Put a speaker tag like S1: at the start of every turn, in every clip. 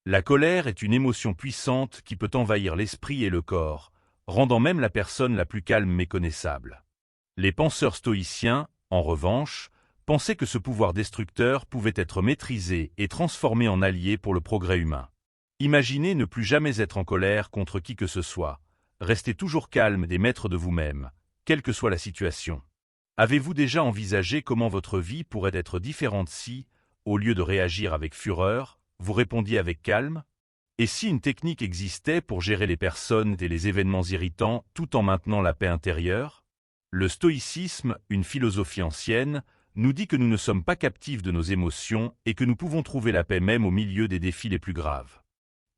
S1: La colère est une émotion puissante qui peut envahir l'esprit et le corps, rendant même la personne la plus calme méconnaissable. Les penseurs stoïciens, en revanche, pensaient que ce pouvoir destructeur pouvait être maîtrisé et transformé en allié pour le progrès humain. Imaginez ne plus jamais être en colère contre qui que ce soit. Restez toujours calme et maître de vous-même, quelle que soit la situation. Avez-vous déjà envisagé comment votre vie pourrait être différente si, au lieu de réagir avec fureur, vous répondiez avec calme? Et si une technique existait pour gérer les personnes et les événements irritants tout en maintenant la paix intérieure? Le stoïcisme, une philosophie ancienne, nous dit que nous ne sommes pas captifs de nos émotions et que nous pouvons trouver la paix même au milieu des défis les plus graves.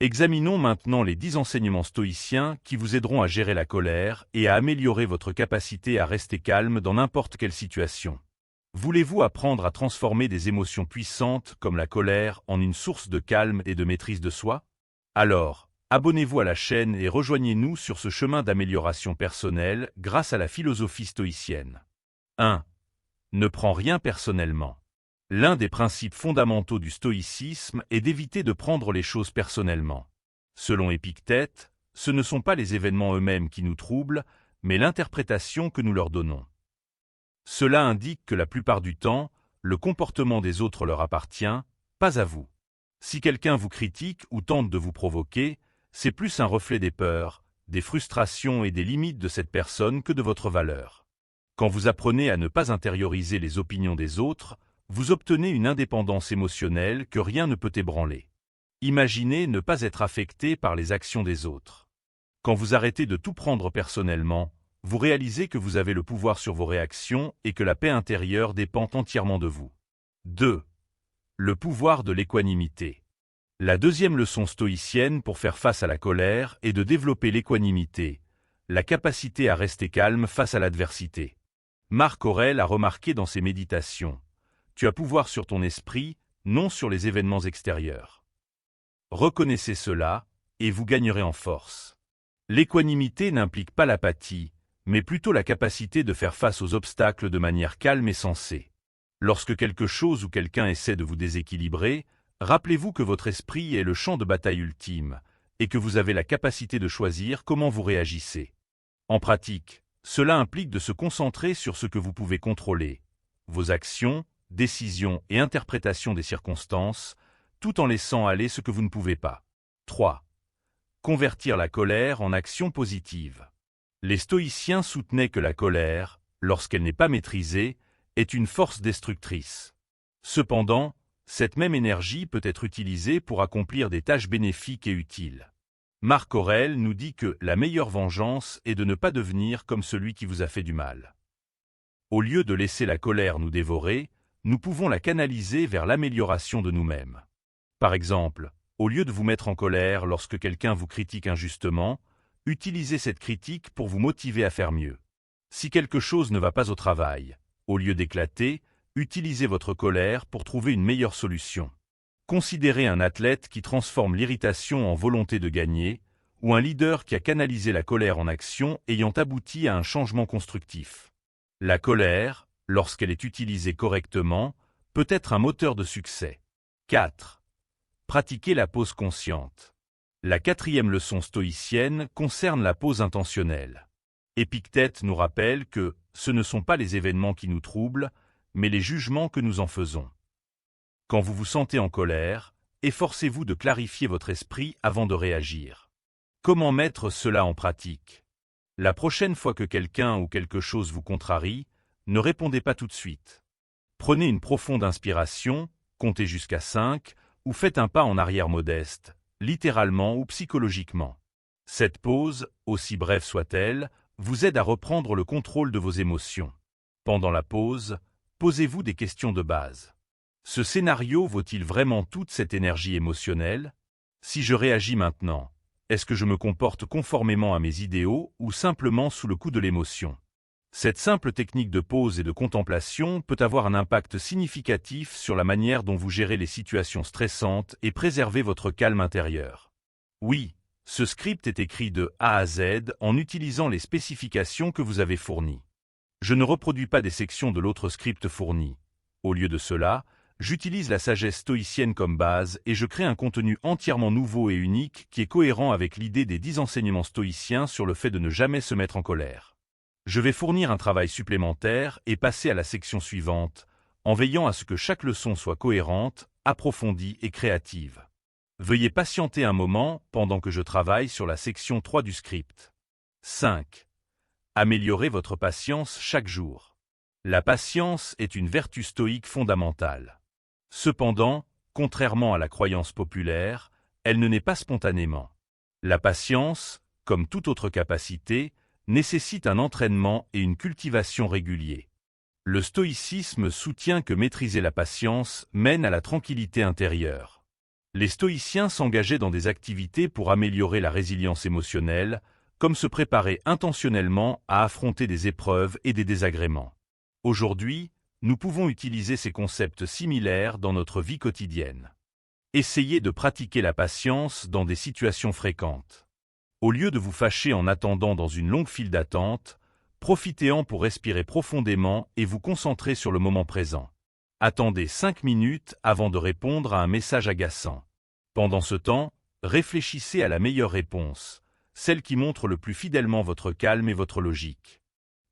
S1: Examinons maintenant les 10 enseignements stoïciens qui vous aideront à gérer la colère et à améliorer votre capacité à rester calme dans n'importe quelle situation. Voulez-vous apprendre à transformer des émotions puissantes comme la colère en une source de calme et de maîtrise de soi? Alors, abonnez-vous à la chaîne et rejoignez-nous sur ce chemin d'amélioration personnelle grâce à la philosophie stoïcienne. 1. Ne prends rien personnellement. L'un des principes fondamentaux du stoïcisme est d'éviter de prendre les choses personnellement. Selon Épictète, ce ne sont pas les événements eux-mêmes qui nous troublent, mais l'interprétation que nous leur donnons. Cela indique que la plupart du temps, le comportement des autres leur appartient, pas à vous. Si quelqu'un vous critique ou tente de vous provoquer, c'est plus un reflet des peurs, des frustrations et des limites de cette personne que de votre valeur. Quand vous apprenez à ne pas intérioriser les opinions des autres, vous obtenez une indépendance émotionnelle que rien ne peut ébranler. Imaginez ne pas être affecté par les actions des autres. Quand vous arrêtez de tout prendre personnellement, vous réalisez que vous avez le pouvoir sur vos réactions et que la paix intérieure dépend entièrement de vous. 2. Le pouvoir de l'équanimité. La deuxième leçon stoïcienne pour faire face à la colère est de développer l'équanimité, la capacité à rester calme face à l'adversité. Marc Aurèle a remarqué dans ses méditations: tu as pouvoir sur ton esprit, non sur les événements extérieurs. Reconnaissez cela, et vous gagnerez en force. L'équanimité n'implique pas l'apathie, mais plutôt la capacité de faire face aux obstacles de manière calme et sensée. Lorsque quelque chose ou quelqu'un essaie de vous déséquilibrer, rappelez-vous que votre esprit est le champ de bataille ultime, et que vous avez la capacité de choisir comment vous réagissez. En pratique, cela implique de se concentrer sur ce que vous pouvez contrôler, vos actions, décisions et interprétations des circonstances, tout en laissant aller ce que vous ne pouvez pas. 3. Convertir la colère en action positive. Les stoïciens soutenaient que la colère, lorsqu'elle n'est pas maîtrisée, est une force destructrice. Cependant, cette même énergie peut être utilisée pour accomplir des tâches bénéfiques et utiles. Marc Aurèle nous dit que la meilleure vengeance est de ne pas devenir comme celui qui vous a fait du mal. Au lieu de laisser la colère nous dévorer, nous pouvons la canaliser vers l'amélioration de nous-mêmes. Par exemple, au lieu de vous mettre en colère lorsque quelqu'un vous critique injustement, utilisez cette critique pour vous motiver à faire mieux. Si quelque chose ne va pas au travail, au lieu d'éclater, utilisez votre colère pour trouver une meilleure solution. Considérez un athlète qui transforme l'irritation en volonté de gagner, ou un leader qui a canalisé la colère en action ayant abouti à un changement constructif. La colère, lorsqu'elle est utilisée correctement, peut être un moteur de succès. 4. Pratiquez la pause consciente. La quatrième leçon stoïcienne concerne la pause intentionnelle. Épictète nous rappelle que ce ne sont pas les événements qui nous troublent, mais les jugements que nous en faisons. Quand vous vous sentez en colère, efforcez-vous de clarifier votre esprit avant de réagir. Comment mettre cela en pratique? La prochaine fois que quelqu'un ou quelque chose vous contrarie, ne répondez pas tout de suite. Prenez une profonde inspiration, comptez jusqu'à 5, ou faites un pas en arrière modeste, littéralement ou psychologiquement. Cette pause, aussi brève soit-elle, vous aide à reprendre le contrôle de vos émotions. Pendant la pause, posez-vous des questions de base. Ce scénario vaut-il vraiment toute cette énergie émotionnelle? Si je réagis maintenant, est-ce que je me comporte conformément à mes idéaux ou simplement sous le coup de l'émotion? Cette simple technique de pause et de contemplation peut avoir un impact significatif sur la manière dont vous gérez les situations stressantes et préservez votre calme intérieur. Oui, ce script est écrit de A à Z en utilisant les spécifications que vous avez fournies. Je ne reproduis pas des sections de l'autre script fourni. Au lieu de cela, J'utilise la sagesse stoïcienne comme base et je crée un contenu entièrement nouveau et unique qui est cohérent avec l'idée des 10 enseignements stoïciens sur le fait de ne jamais se mettre en colère. Je vais fournir un travail supplémentaire et passer à la section suivante, en veillant à ce que chaque leçon soit cohérente, approfondie et créative. Veuillez patienter un moment pendant que je travaille sur la section 3 du script. 5. Améliorez votre patience chaque jour. La patience est une vertu stoïque fondamentale. Cependant, contrairement à la croyance populaire, elle ne naît pas spontanément. La patience, comme toute autre capacité, nécessite un entraînement et une cultivation réguliers. Le stoïcisme soutient que maîtriser la patience mène à la tranquillité intérieure. Les stoïciens s'engageaient dans des activités pour améliorer la résilience émotionnelle, comme se préparer intentionnellement à affronter des épreuves et des désagréments. Aujourd'hui, nous pouvons utiliser ces concepts similaires dans notre vie quotidienne. Essayez de pratiquer la patience dans des situations fréquentes. Au lieu de vous fâcher en attendant dans une longue file d'attente, profitez-en pour respirer profondément et vous concentrer sur le moment présent. Attendez 5 minutes avant de répondre à un message agaçant. Pendant ce temps, réfléchissez à la meilleure réponse, celle qui montre le plus fidèlement votre calme et votre logique.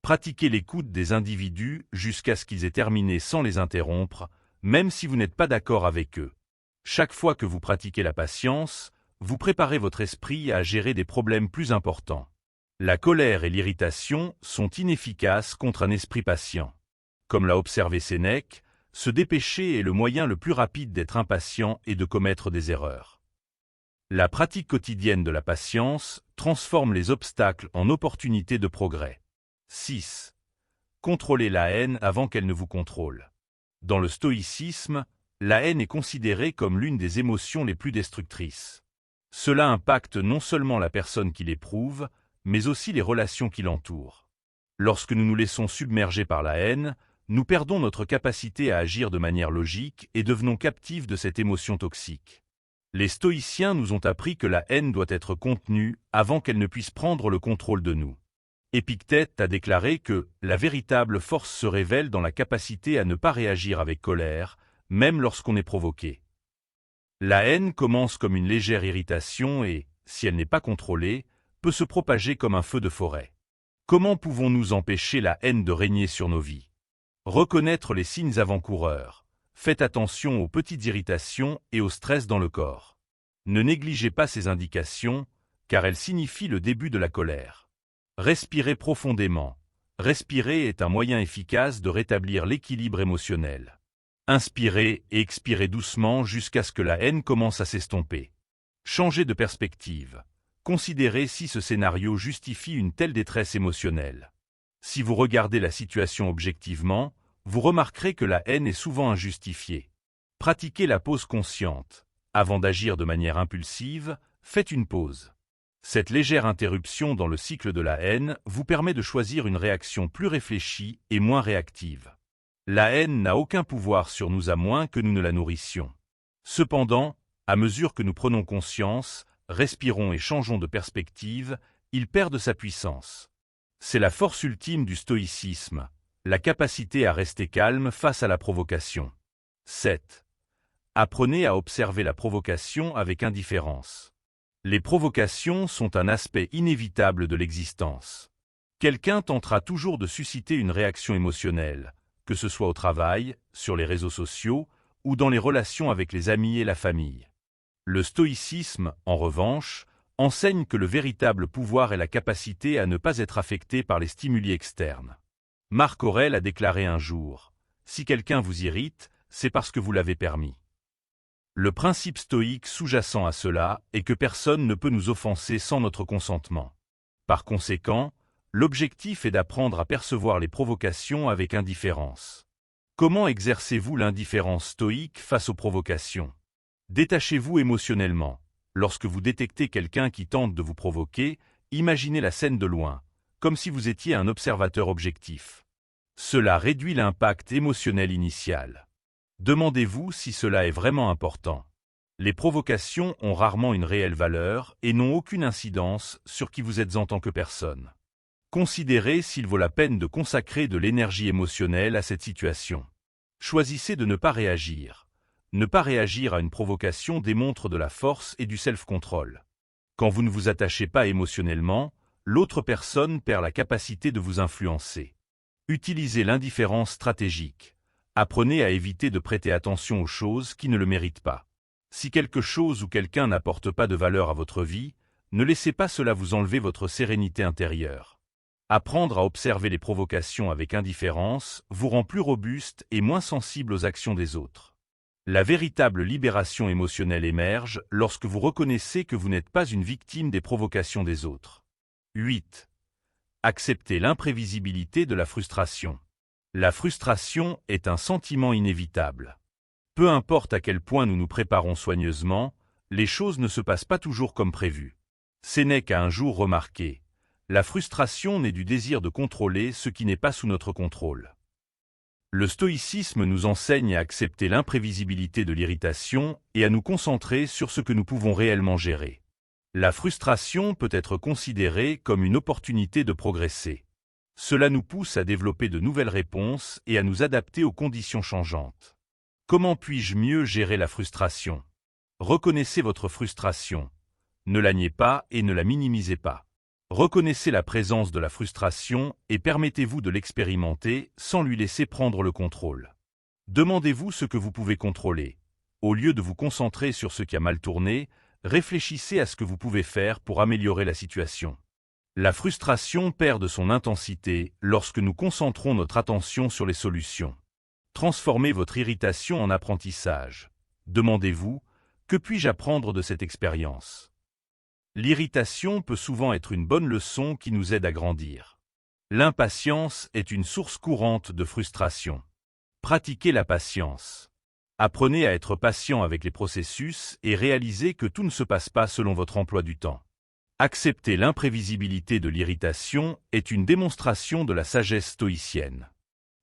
S1: Pratiquez l'écoute des individus jusqu'à ce qu'ils aient terminé sans les interrompre, même si vous n'êtes pas d'accord avec eux. Chaque fois que vous pratiquez la patience, vous préparez votre esprit à gérer des problèmes plus importants. La colère et l'irritation sont inefficaces contre un esprit patient. Comme l'a observé Sénèque, se dépêcher est le moyen le plus rapide d'être impatient et de commettre des erreurs. La pratique quotidienne de la patience transforme les obstacles en opportunités de progrès. 6. Contrôlez la haine avant qu'elle ne vous contrôle. Dans le stoïcisme, la haine est considérée comme l'une des émotions les plus destructrices. Cela impacte non seulement la personne qui l'éprouve, mais aussi les relations qui l'entourent. Lorsque nous nous laissons submerger par la haine, nous perdons notre capacité à agir de manière logique et devenons captifs de cette émotion toxique. Les stoïciens nous ont appris que la haine doit être contenue avant qu'elle ne puisse prendre le contrôle de nous. Épictète a déclaré que la véritable force se révèle dans la capacité à ne pas réagir avec colère, même lorsqu'on est provoqué. La haine commence comme une légère irritation et, si elle n'est pas contrôlée, peut se propager comme un feu de forêt. Comment pouvons-nous empêcher la haine de régner sur nos vies? Reconnaître les signes avant-coureurs. Faites attention aux petites irritations et au stress dans le corps. Ne négligez pas ces indications, car elles signifient le début de la colère. Respirez profondément. Respirer est un moyen efficace de rétablir l'équilibre émotionnel. Inspirez et expirez doucement jusqu'à ce que la haine commence à s'estomper. Changez de perspective. Considérez si ce scénario justifie une telle détresse émotionnelle. Si vous regardez la situation objectivement, vous remarquerez que la haine est souvent injustifiée. Pratiquez la pause consciente. Avant d'agir de manière impulsive, faites une pause. Cette légère interruption dans le cycle de la haine vous permet de choisir une réaction plus réfléchie et moins réactive. La haine n'a aucun pouvoir sur nous à moins que nous ne la nourrissions. Cependant, à mesure que nous prenons conscience, respirons et changeons de perspective, il perd de sa puissance. C'est la force ultime du stoïcisme, la capacité à rester calme face à la provocation. 7. Apprenez à observer la provocation avec indifférence. Les provocations sont un aspect inévitable de l'existence. Quelqu'un tentera toujours de susciter une réaction émotionnelle, que ce soit au travail, sur les réseaux sociaux ou dans les relations avec les amis et la famille. Le stoïcisme, en revanche, enseigne que le véritable pouvoir est la capacité à ne pas être affecté par les stimuli externes. Marc Aurèle a déclaré un jour « Si quelqu'un vous irrite, c'est parce que vous l'avez permis ». Le principe stoïque sous-jacent à cela est que personne ne peut nous offenser sans notre consentement. Par conséquent, l'objectif est d'apprendre à percevoir les provocations avec indifférence. Comment exercez-vous l'indifférence stoïque face aux provocations? Détachez-vous émotionnellement. Lorsque vous détectez quelqu'un qui tente de vous provoquer, imaginez la scène de loin, comme si vous étiez un observateur objectif. Cela réduit l'impact émotionnel initial. Demandez-vous si cela est vraiment important. Les provocations ont rarement une réelle valeur et n'ont aucune incidence sur qui vous êtes en tant que personne. Considérez s'il vaut la peine de consacrer de l'énergie émotionnelle à cette situation. Choisissez de ne pas réagir. Ne pas réagir à une provocation démontre de la force et du self-control. Quand vous ne vous attachez pas émotionnellement, l'autre personne perd la capacité de vous influencer. Utilisez l'indifférence stratégique. Apprenez à éviter de prêter attention aux choses qui ne le méritent pas. Si quelque chose ou quelqu'un n'apporte pas de valeur à votre vie, ne laissez pas cela vous enlever votre sérénité intérieure. Apprendre à observer les provocations avec indifférence vous rend plus robuste et moins sensible aux actions des autres. La véritable libération émotionnelle émerge lorsque vous reconnaissez que vous n'êtes pas une victime des provocations des autres. 8. Acceptez l'imprévisibilité de la frustration. La frustration est un sentiment inévitable. Peu importe à quel point nous nous préparons soigneusement, les choses ne se passent pas toujours comme prévu. Ce n'est qu'à un jour remarqué. La frustration naît du désir de contrôler ce qui n'est pas sous notre contrôle. Le stoïcisme nous enseigne à accepter l'imprévisibilité de l'irritation et à nous concentrer sur ce que nous pouvons réellement gérer. La frustration peut être considérée comme une opportunité de progresser. Cela nous pousse à développer de nouvelles réponses et à nous adapter aux conditions changeantes. Comment puis-je mieux gérer la frustration? Reconnaissez votre frustration. Ne la niez pas et ne la minimisez pas. Reconnaissez la présence de la frustration et permettez-vous de l'expérimenter sans lui laisser prendre le contrôle. Demandez-vous ce que vous pouvez contrôler. Au lieu de vous concentrer sur ce qui a mal tourné, réfléchissez à ce que vous pouvez faire pour améliorer la situation. La frustration perd de son intensité lorsque nous concentrons notre attention sur les solutions. Transformez votre irritation en apprentissage. Demandez-vous, que puis-je apprendre de cette expérience? L'irritation peut souvent être une bonne leçon qui nous aide à grandir. L'impatience est une source courante de frustration. Pratiquez la patience. Apprenez à être patient avec les processus et réalisez que tout ne se passe pas selon votre emploi du temps. Accepter l'imprévisibilité de l'irritation est une démonstration de la sagesse stoïcienne.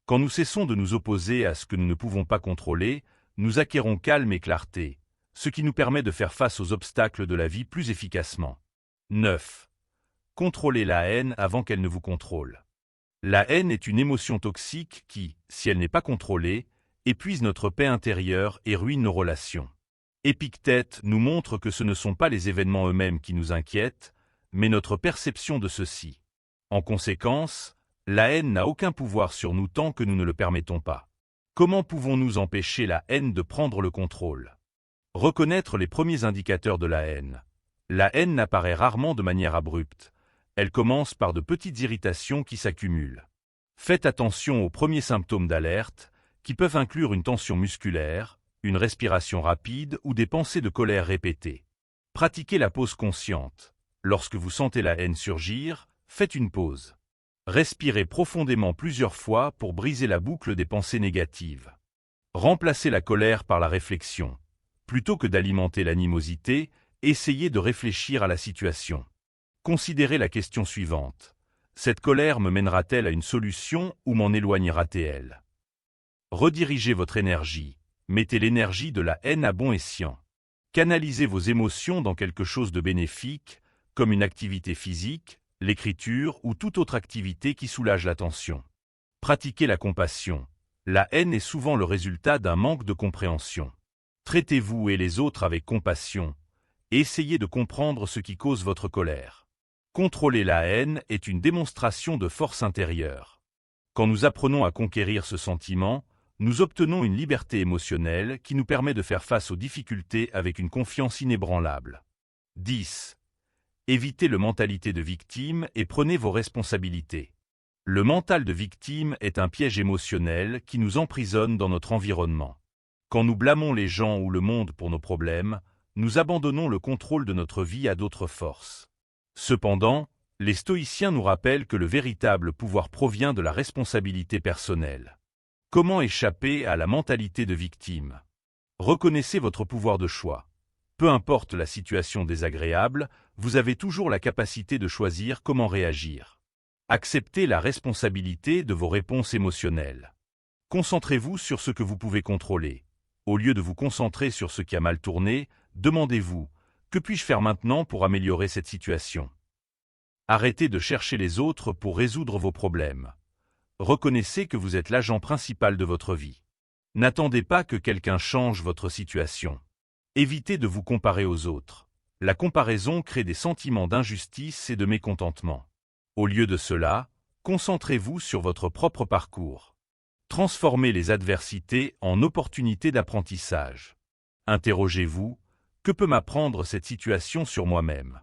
S1: Quand nous cessons de nous opposer à ce que nous ne pouvons pas contrôler, nous acquérons calme et clarté, ce qui nous permet de faire face aux obstacles de la vie plus efficacement. 9. Contrôlez la haine avant qu'elle ne vous contrôle. La haine est une émotion toxique qui, si elle n'est pas contrôlée, épuise notre paix intérieure et ruine nos relations. Épictète nous montre que ce ne sont pas les événements eux-mêmes qui nous inquiètent, mais notre perception de ceux-ci. En conséquence, la haine n'a aucun pouvoir sur nous tant que nous ne le permettons pas. Comment pouvons-nous empêcher la haine de prendre le contrôle? Reconnaître les premiers indicateurs de la haine. La haine n'apparaît rarement de manière abrupte. Elle commence par de petites irritations qui s'accumulent. Faites attention aux premiers symptômes d'alerte, qui peuvent inclure une tension musculaire, une respiration rapide ou des pensées de colère répétées. Pratiquez la pause consciente. Lorsque vous sentez la haine surgir, faites une pause. Respirez profondément plusieurs fois pour briser la boucle des pensées négatives. Remplacez la colère par la réflexion. Plutôt que d'alimenter l'animosité, essayez de réfléchir à la situation. Considérez la question suivante. Cette colère me mènera-t-elle à une solution ou m'en éloignera-t-elle? Redirigez votre énergie. Mettez l'énergie de la haine à bon escient. Canalisez vos émotions dans quelque chose de bénéfique, comme une activité physique, l'écriture ou toute autre activité qui soulage la tension. Pratiquez la compassion. La haine est souvent le résultat d'un manque de compréhension. Traitez-vous et les autres avec compassion, et essayez de comprendre ce qui cause votre colère. Contrôler la haine est une démonstration de force intérieure. Quand nous apprenons à conquérir ce sentiment, nous obtenons une liberté émotionnelle qui nous permet de faire face aux difficultés avec une confiance inébranlable. 10. Évitez le mentalité de victime et prenez vos responsabilités. Le mental de victime est un piège émotionnel qui nous emprisonne dans notre environnement. Quand nous blâmons les gens ou le monde pour nos problèmes, nous abandonnons le contrôle de notre vie à d'autres forces. Cependant, les stoïciens nous rappellent que le véritable pouvoir provient de la responsabilité personnelle. Comment échapper à la mentalité de victime? Reconnaissez votre pouvoir de choix. Peu importe la situation désagréable, vous avez toujours la capacité de choisir comment réagir. Acceptez la responsabilité de vos réponses émotionnelles. Concentrez-vous sur ce que vous pouvez contrôler. Au lieu de vous concentrer sur ce qui a mal tourné, demandez-vous « Que puis-je faire maintenant pour améliorer cette situation ?» Arrêtez de chercher les autres pour résoudre vos problèmes. Reconnaissez que vous êtes l'agent principal de votre vie. N'attendez pas que quelqu'un change votre situation. Évitez de vous comparer aux autres. La comparaison crée des sentiments d'injustice et de mécontentement. Au lieu de cela, concentrez-vous sur votre propre parcours. Transformez les adversités en opportunités d'apprentissage. Interrogez-vous, que peut m'apprendre cette situation sur moi-même?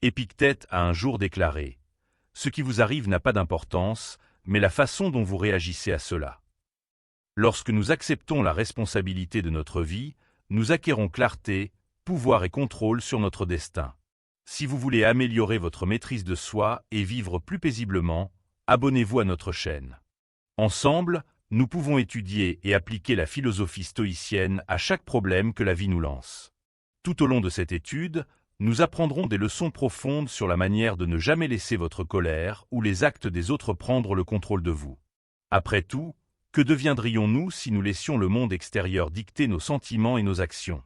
S1: Épictète a un jour déclaré: « Ce qui vous arrive n'a pas d'importance, mais la façon dont vous réagissez à cela. » Lorsque nous acceptons la responsabilité de notre vie, nous acquérons clarté, pouvoir et contrôle sur notre destin. Si vous voulez améliorer votre maîtrise de soi et vivre plus paisiblement, abonnez-vous à notre chaîne. Ensemble, nous pouvons étudier et appliquer la philosophie stoïcienne à chaque problème que la vie nous lance. Tout au long de cette étude, nous apprendrons des leçons profondes sur la manière de ne jamais laisser votre colère ou les actes des autres prendre le contrôle de vous. Après tout, que deviendrions-nous si nous laissions le monde extérieur dicter nos sentiments et nos actions?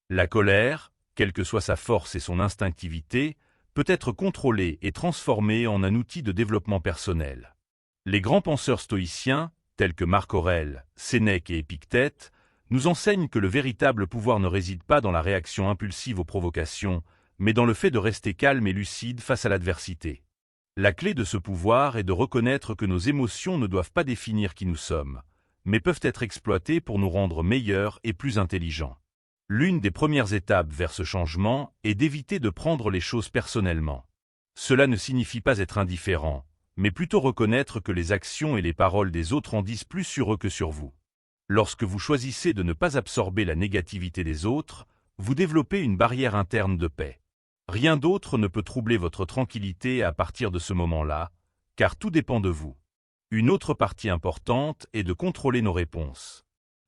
S1: La colère, quelle que soit sa force et son instinctivité, peut être contrôlée et transformée en un outil de développement personnel. Les grands penseurs stoïciens, tels que Marc Aurèle, Sénèque et Épictète, nous enseignent que le véritable pouvoir ne réside pas dans la réaction impulsive aux provocations, mais dans le fait de rester calme et lucide face à l'adversité. La clé de ce pouvoir est de reconnaître que nos émotions ne doivent pas définir qui nous sommes, mais peuvent être exploitées pour nous rendre meilleurs et plus intelligents. L'une des premières étapes vers ce changement est d'éviter de prendre les choses personnellement. Cela ne signifie pas être indifférent, mais plutôt reconnaître que les actions et les paroles des autres en disent plus sur eux que sur vous. Lorsque vous choisissez de ne pas absorber la négativité des autres, vous développez une barrière interne de paix. Rien d'autre ne peut troubler votre tranquillité à partir de ce moment-là, car tout dépend de vous. Une autre partie importante est de contrôler nos réponses.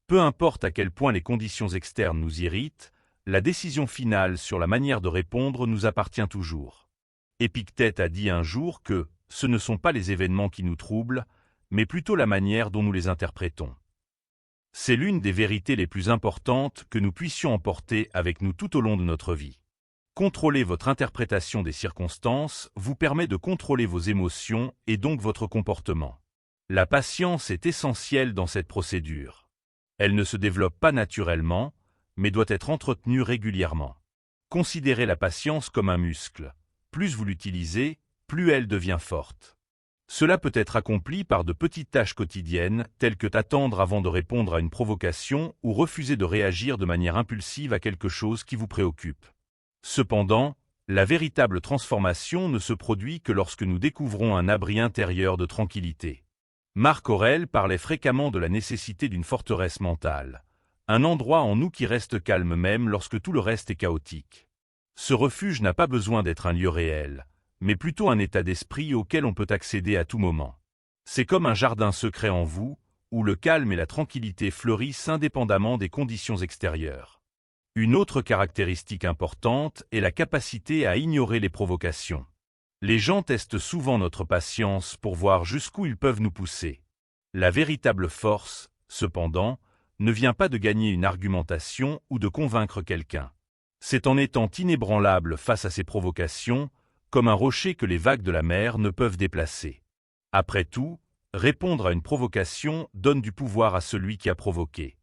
S1: Peu importe à quel point les conditions externes nous irritent, la décision finale sur la manière de répondre nous appartient toujours. Épictète a dit un jour que ce ne sont pas les événements qui nous troublent, mais plutôt la manière dont nous les interprétons. C'est l'une des vérités les plus importantes que nous puissions emporter avec nous tout au long de notre vie. Contrôler votre interprétation des circonstances vous permet de contrôler vos émotions et donc votre comportement. La patience est essentielle dans cette procédure. Elle ne se développe pas naturellement, mais doit être entretenue régulièrement. Considérez la patience comme un muscle. Plus vous l'utilisez, plus elle devient forte. Cela peut être accompli par de petites tâches quotidiennes, telles que attendre avant de répondre à une provocation ou refuser de réagir de manière impulsive à quelque chose qui vous préoccupe. Cependant, la véritable transformation ne se produit que lorsque nous découvrons un abri intérieur de tranquillité. Marc Aurèle parlait fréquemment de la nécessité d'une forteresse mentale, un endroit en nous qui reste calme même lorsque tout le reste est chaotique. Ce refuge n'a pas besoin d'être un lieu réel, mais plutôt un état d'esprit auquel on peut accéder à tout moment. C'est comme un jardin secret en vous, où le calme et la tranquillité fleurissent indépendamment des conditions extérieures. Une autre caractéristique importante est la capacité à ignorer les provocations. Les gens testent souvent notre patience pour voir jusqu'où ils peuvent nous pousser. La véritable force, cependant, ne vient pas de gagner une argumentation ou de convaincre quelqu'un. C'est en étant inébranlable face à ces provocations, comme un rocher que les vagues de la mer ne peuvent déplacer. Après tout, répondre à une provocation donne du pouvoir à celui qui a provoqué.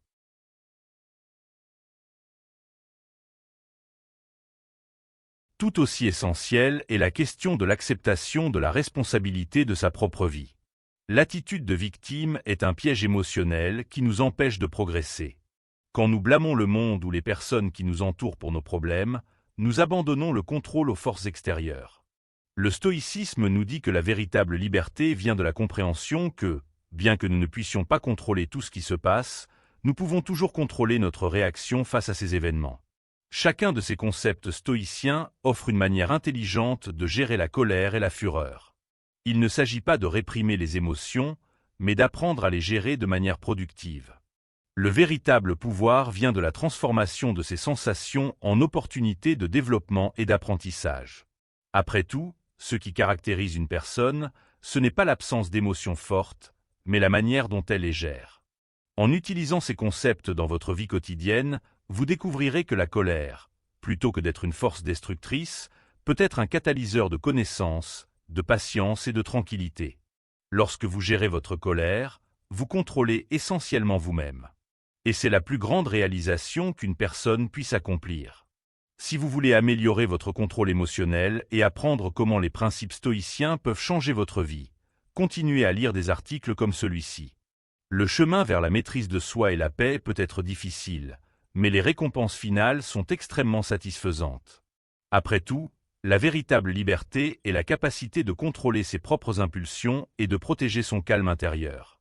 S1: Tout aussi essentielle est la question de l'acceptation de la responsabilité de sa propre vie. L'attitude de victime est un piège émotionnel qui nous empêche de progresser. Quand nous blâmons le monde ou les personnes qui nous entourent pour nos problèmes, nous abandonnons le contrôle aux forces extérieures. Le stoïcisme nous dit que la véritable liberté vient de la compréhension que, bien que nous ne puissions pas contrôler tout ce qui se passe, nous pouvons toujours contrôler notre réaction face à ces événements. Chacun de ces concepts stoïciens offre une manière intelligente de gérer la colère et la fureur. Il ne s'agit pas de réprimer les émotions, mais d'apprendre à les gérer de manière productive. Le véritable pouvoir vient de la transformation de ces sensations en opportunités de développement et d'apprentissage. Après tout, ce qui caractérise une personne, ce n'est pas l'absence d'émotions fortes, mais la manière dont elle les gère. En utilisant ces concepts dans votre vie quotidienne, vous découvrirez que la colère, plutôt que d'être une force destructrice, peut être un catalyseur de connaissances, de patience et de tranquillité. Lorsque vous gérez votre colère, vous contrôlez essentiellement vous-même. Et c'est la plus grande réalisation qu'une personne puisse accomplir. Si vous voulez améliorer votre contrôle émotionnel et apprendre comment les principes stoïciens peuvent changer votre vie, continuez à lire des articles comme celui-ci. Le chemin vers la maîtrise de soi et la paix peut être difficile, mais les récompenses finales sont extrêmement satisfaisantes. Après tout, la véritable liberté est la capacité de contrôler ses propres impulsions et de protéger son calme intérieur.